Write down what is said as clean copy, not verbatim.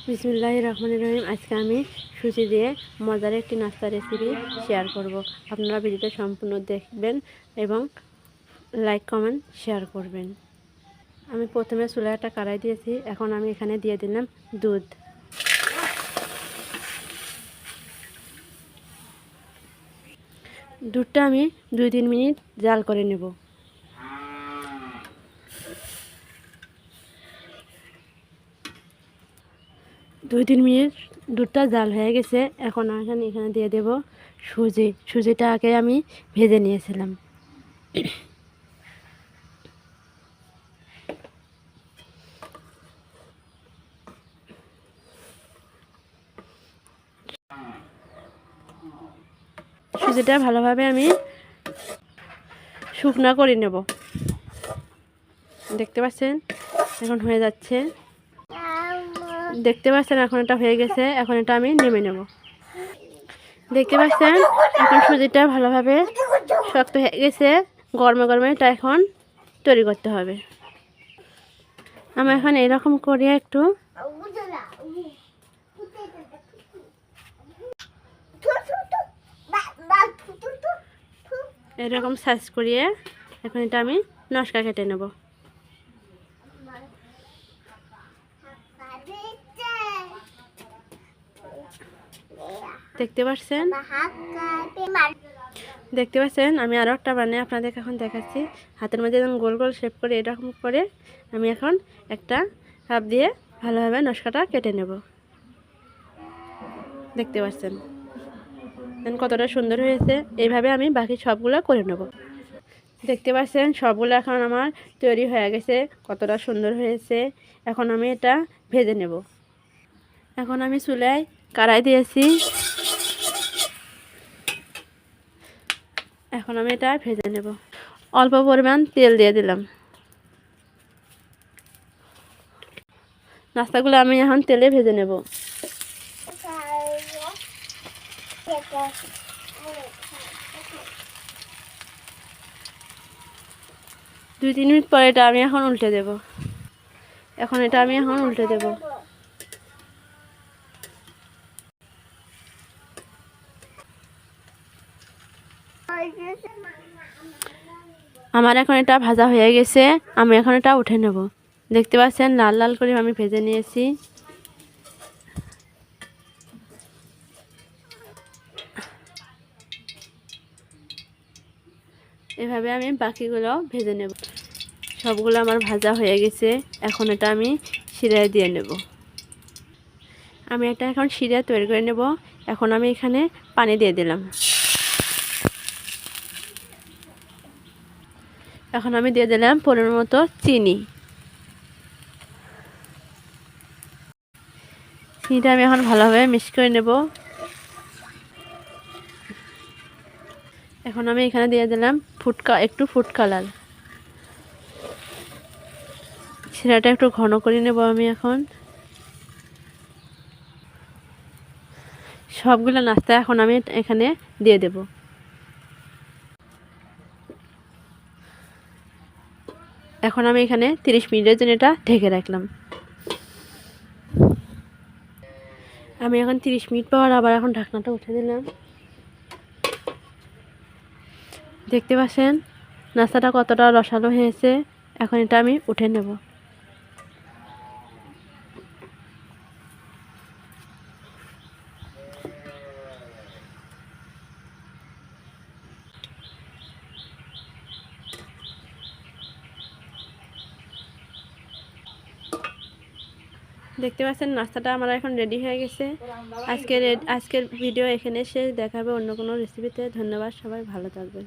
বিসমিল্লাহির রহমানির রহিম। আজকে আমি সুজি দিয়ে মজার একটি নাস্তা রেসিপি শেয়ার করব। আপনারা ভিডিওটা সম্পূর্ণ দেখবেন এবং লাইক কমেন্ট শেয়ার করবেন। আমি প্রথমে চুলায় একটা কড়াই দিয়েছি। এখন আমি এখানে দিয়ে দিলাম দুধ। দুধটা আমি 2-3 মিনিট জাল করে নেব। দুই তিন মিনিট দুধটা জাল হয়ে গেছে। এখন এখানে দিয়ে দেব সুজিটা আগে আমি ভেজে নিয়েছিলাম। সুজিটা ভালোভাবে আমি শুকনা করে নেব। দেখতে পাচ্ছেন এখন হয়ে যাচ্ছে। দেখতে পাচ্ছেন এখন এটা হয়ে গেছে। এখন এটা আমি নেমে নেব। দেখতে পাচ্ছেন এখন সুজিটা ভালোভাবে শক্ত হয়ে গেছে। গরমে গরমে এটা এখন তৈরি করতে হবে। আমি এখন এরকম করে একটু এরকম সাইজ করিয়ে এখন এটা আমি নকশা কেটে নেব। দেখতে পাচ্ছেন আমি আরও একটা বানিয়ে আপনাদের এখন দেখাচ্ছি। হাতের মধ্যে যেমন গোল গোল শেপ করে এরকম করে আমি এখন একটা কাপ দিয়ে ভালোভাবে নকশাটা কেটে নেব। দেখতে পাচ্ছেন কতটা সুন্দর হয়েছে। এইভাবে আমি বাকি সবগুলো করে নেব। দেখতে পাচ্ছেন সবগুলো এখন আমার তৈরি হয়ে গেছে। কতটা সুন্দর হয়েছে। এখন আমি এটা ভেজে নেব। এখন আমি চুলায় কড়াই দিয়েছি। এখন আমি এটা ভেজে নেব। অল্প পরিমাণ তেল দিয়ে দিলাম। নাস্তাগুলো আমি এখন তেলে ভেজে নেব। দুই তিন মিনিট পরে এটা আমি এখন উল্টে দেব। আমার এখন এটা ভাজা হয়ে গেছে। আমি এখন এটা উঠে নেব। দেখতে পাচ্ছেন লাল লাল করে আমি ভেজে নিয়েছি। এভাবে আমি বাকিগুলো ভেজে নেব। সবগুলো আমার ভাজা হয়ে গেছে। এখন এটা আমি শিরায় দিয়ে নেব। আমি এটা এখন শিরা তৈরি করে নেব। এখন আমি এখানে পানি দিয়ে দিলাম। এখন আমি দিয়ে দিলাম পরিমাণ মতো চিনিটা আমি এখন ভালোভাবে মিক্স করে নেব। এখন আমি এখানে দিয়ে দিলাম একটু ফুড কালার। শিরাটা একটু ঘন করে নেব। আমি এখন সবগুলো নাস্তা এখন আমি এখানে দিয়ে দেব। এখন আমি এখানে 30 মিনিটের জন্য এটা ঢেকে রাখলাম। আমি এখন 30 মিনিট পর আবার এখন ঢাকনাটা উঠে দিলাম। দেখতে পাচ্ছেন নাস্তাটা কতটা রসালো হয়েছে। এখন এটা আমি উঠে নেব। দেখতে পাচ্ছেন নাস্তাটা আমার এখন রেডি হয়ে গেছে। আজকের ভিডিও এখানে শেষ। দেখা হবে অন্য কোনো রেসিপিতে। ধন্যবাদ। সবাই ভালো থাকবেন।